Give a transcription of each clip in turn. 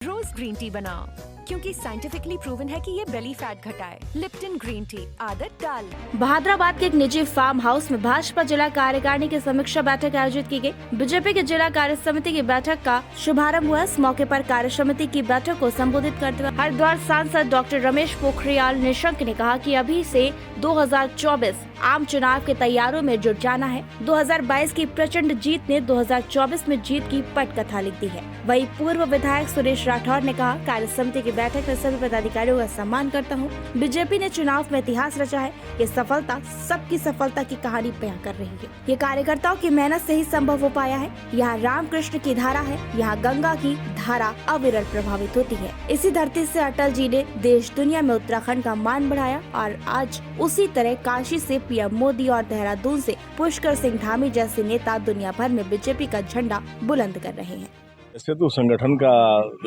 रोज green tea बनाओ क्योंकि scientifically proven है कि ये बेली फैट घटाए। लिप्टन ग्रीन टी, आदत डाल। बहादुराबाद के एक निजी फार्म हाउस में भाजपा जिला कार्यकारिणी की समीक्षा बैठक आयोजित की गई। बीजेपी की जिला कार्य समिति की बैठक का शुभारंभ हुआ। इस मौके पर कार्य समिति की बैठक को संबोधित करते हुए हरिद्वार सांसद डॉक्टर रमेश पोखरियाल निशंक ने कहा कि अभी से 2024 आम चुनाव की तैयारियों में जुट जाना है। 2022 की प्रचंड जीत ने 2024 में जीत की पटकथा लिख दी है। वहीं पूर्व विधायक सुरेश राठौर ने कहा, कार्य समिति की बैठक में सभी पदाधिकारियों का सम्मान करता हूं। बीजेपी ने चुनाव में इतिहास रचा है। ये सफलता सबकी सफलता की कहानी बयां कर रही है। ये कार्यकर्ताओं की मेहनत से ही संभव हो पाया है। यहाँ रामकृष्ण की धारा है, यहाँ गंगा की धारा अविरल प्रभावित होती है। इसी धरती से अटल जी ने देश दुनिया में उत्तराखंड का मान बढ़ाया और आज उसी तरह काशी से पीएम मोदी और देहरादून से पुष्कर सिंह धामी जैसे नेता दुनिया भर में बीजेपी का झंडा बुलंद कर रहे हैं। ऐसे तो संगठन का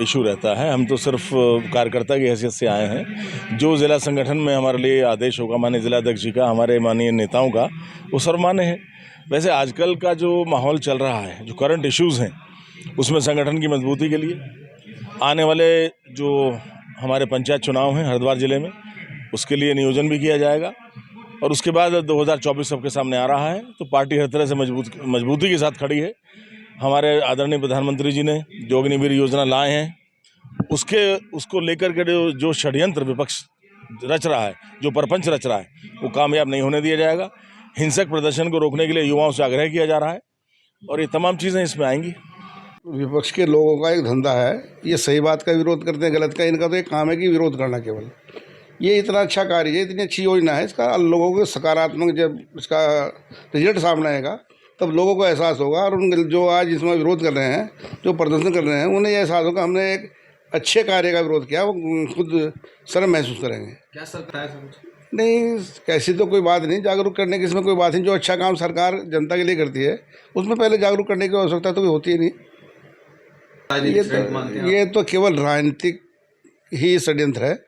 इशू रहता है, हम तो सिर्फ कार्यकर्ता की हैसियत से आए हैं। जो जिला संगठन में हमारे लिए आदेश होगा माननीय जिलाध्यक्ष जी का, हमारे माननीय नेताओं का, वो सर्वमान्य है। वैसे आजकल का जो माहौल चल रहा है, जो करंट इश्यूज़ हैं, उसमें संगठन की मजबूती के लिए आने वाले जो हमारे पंचायत चुनाव हैं हरिद्वार जिले में, उसके लिए नियोजन भी किया जाएगा। और उसके बाद 2024 सबके सामने आ रहा है, तो पार्टी हर तरह से मजबूती के साथ खड़ी है। हमारे आदरणीय प्रधानमंत्री जी ने जो अग्निवीर योजना लाए हैं, उसको लेकर के जो षड्यंत्र विपक्ष रच रहा है, जो परपंच रच रहा है, वो कामयाब नहीं होने दिया जाएगा। हिंसक प्रदर्शन को रोकने के लिए युवाओं से आग्रह किया जा रहा है और ये तमाम चीज़ें इसमें आएंगी। विपक्ष के लोगों का एक धंधा है, ये सही बात का विरोध करते हैं, गलत का। इनका तो एक काम है कि विरोध करना केवल। ये इतना अच्छा कार्य है, इतनी अच्छी योजना है, इसका लोगों को सकारात्मक जब इसका रिजल्ट सामने आएगा तब लोगों को एहसास होगा। और उन जो आज इसमें विरोध कर रहे हैं, जो प्रदर्शन कर रहे हैं, उन्हें यह एहसास होगा हमने एक अच्छे कार्य का विरोध किया, वो खुद शर्म महसूस करेंगे। क्या सरकार है? नहीं, कैसी तो कोई बात नहीं, जागरूक करने की इसमें कोई बात नहीं। जो अच्छा काम सरकार जनता के लिए करती है, उसमें पहले जागरूक करने की आवश्यकता तो कोई होती ही नहीं। ये तो केवल राजनीतिक ही षड्यंत्र है।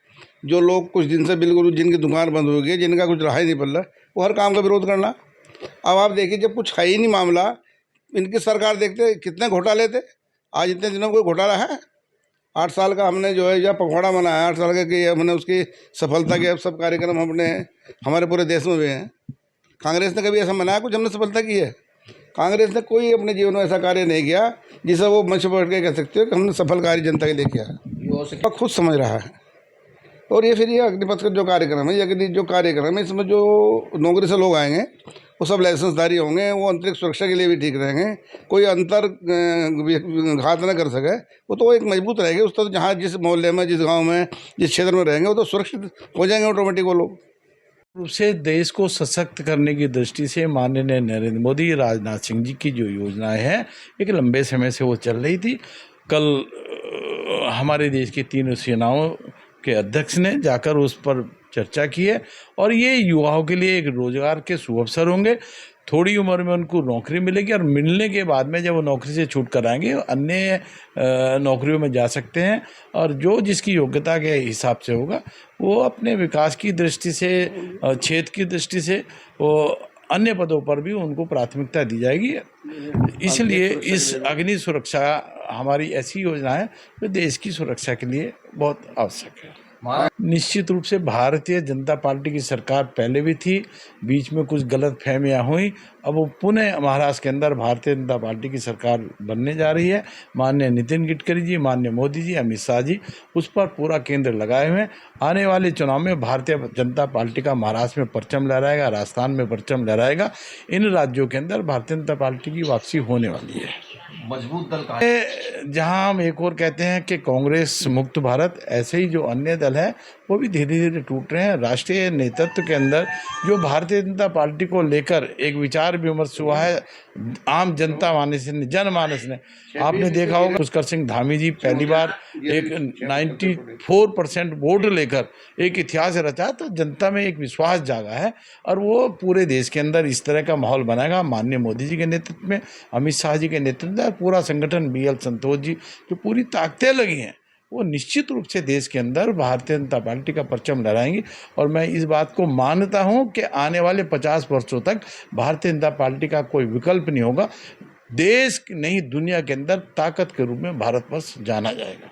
जो लोग कुछ दिन से बिल्कुल जिनकी दुकान बंद हो गई, जिनका कुछ रहा ही नहीं पड़ रहा, वो हर काम का विरोध करना। अब आप देखिए, जब कुछ है ही नहीं मामला, इनकी सरकार देखते कितने घोटाले थे। आज इतने दिनों में कोई घोटाला है? 8 साल का हमने जो है या पखवाड़ा मनाया 8 साल का, कि हमने उसकी सफलता के अब सब कार्यक्रम हमारे पूरे देश में हुए हैं। कांग्रेस ने कभी ऐसा मनाया कुछ हमने सफलता की है? कांग्रेस ने कोई अपने जीवन में ऐसा कार्य नहीं किया जिसे वो मंच पर के कह सकते हो कि हमने सफल कार्य जनता के लिए किया। खुद समझ रहा है। और ये फिर ये अग्निपथ का जो कार्यक्रम है, ये जो कार्यक्रम है, इसमें जो नौकरी से लोग आएंगे वो सब लाइसेंसधारी होंगे, वो अंतरिक्ष सुरक्षा के लिए भी ठीक रहेंगे, कोई अंतर घात न कर सके, वो तो एक मजबूत रहेगी। उस तरह जहाँ जिस मोहल्ले में, जिस गांव में, जिस क्षेत्र में रहेंगे, वो तो सुरक्षित हो जाएंगे ऑटोमेटिक वो लोग। रूप से देश को सशक्त करने की दृष्टि से माननीय नरेंद्र मोदी, राजनाथ सिंह जी की जो योजनाएं हैं, एक लंबे समय से वो चल रही थी। कल हमारे देश की तीनों सेनाओं के अध्यक्ष ने जाकर उस पर चर्चा की है और ये युवाओं के लिए एक रोजगार के सुअवसर होंगे। थोड़ी उम्र में उनको नौकरी मिलेगी और मिलने के बाद में जब वो नौकरी से छूट कर आएंगे, अन्य नौकरियों में जा सकते हैं। और जो जिसकी योग्यता के हिसाब से होगा, वो अपने विकास की दृष्टि से, क्षेत्र की दृष्टि से, वो अन्य पदों पर भी उनको प्राथमिकता दी जाएगी। इसलिए इस अग्नि सुरक्षा हमारी ऐसी योजना है जो देश की सुरक्षा के लिए बहुत आवश्यक है। निश्चित रूप से भारतीय जनता पार्टी की सरकार पहले भी थी, बीच में कुछ गलत फहमियाँ हुई। अब वो पुनः महाराष्ट्र के अंदर भारतीय जनता पार्टी की सरकार बनने जा रही है। माननीय नितिन गडकरी जी, माननीय मोदी जी, अमित शाह जी उस पर पूरा केंद्र लगाए हुए हैं। आने वाले चुनाव में भारतीय जनता पार्टी का महाराष्ट्र में परचम लहराएगा, राजस्थान में परचम लहराएगा। इन राज्यों के अंदर भारतीय जनता पार्टी की वापसी होने वाली है। मजबूत दल का है। जहां हम एक और कहते हैं कि कांग्रेस मुक्त भारत, ऐसे ही जो अन्य दल है वो भी धीरे धीरे टूट रहे हैं। राष्ट्रीय नेतृत्व के अंदर जो भारतीय जनता पार्टी को लेकर एक विचार विमर्श हुआ है, आम जनता मानस ने, जनमानस ने, आपने देखा होगा पुष्कर सिंह धामी जी पहली बार एक 94% वोट लेकर एक इतिहास रचा, तो जनता में एक विश्वास जागा है और वो पूरे देश के अंदर इस तरह का माहौल बनाएगा। माननीय मोदी जी के नेतृत्व में, अमित शाह जी के नेतृत्व में, पूरा संगठन, BL संतोष जी, जो पूरी ताकतें लगी हैं, वो निश्चित रूप से देश के अंदर भारतीय जनता पार्टी का परचम लहराएंगी। और मैं इस बात को मानता हूं कि आने वाले 50 वर्षों तक भारतीय जनता पार्टी का कोई विकल्प नहीं होगा। देश नहीं, दुनिया के अंदर ताकत के रूप में भारतवर्ष जाना जाएगा।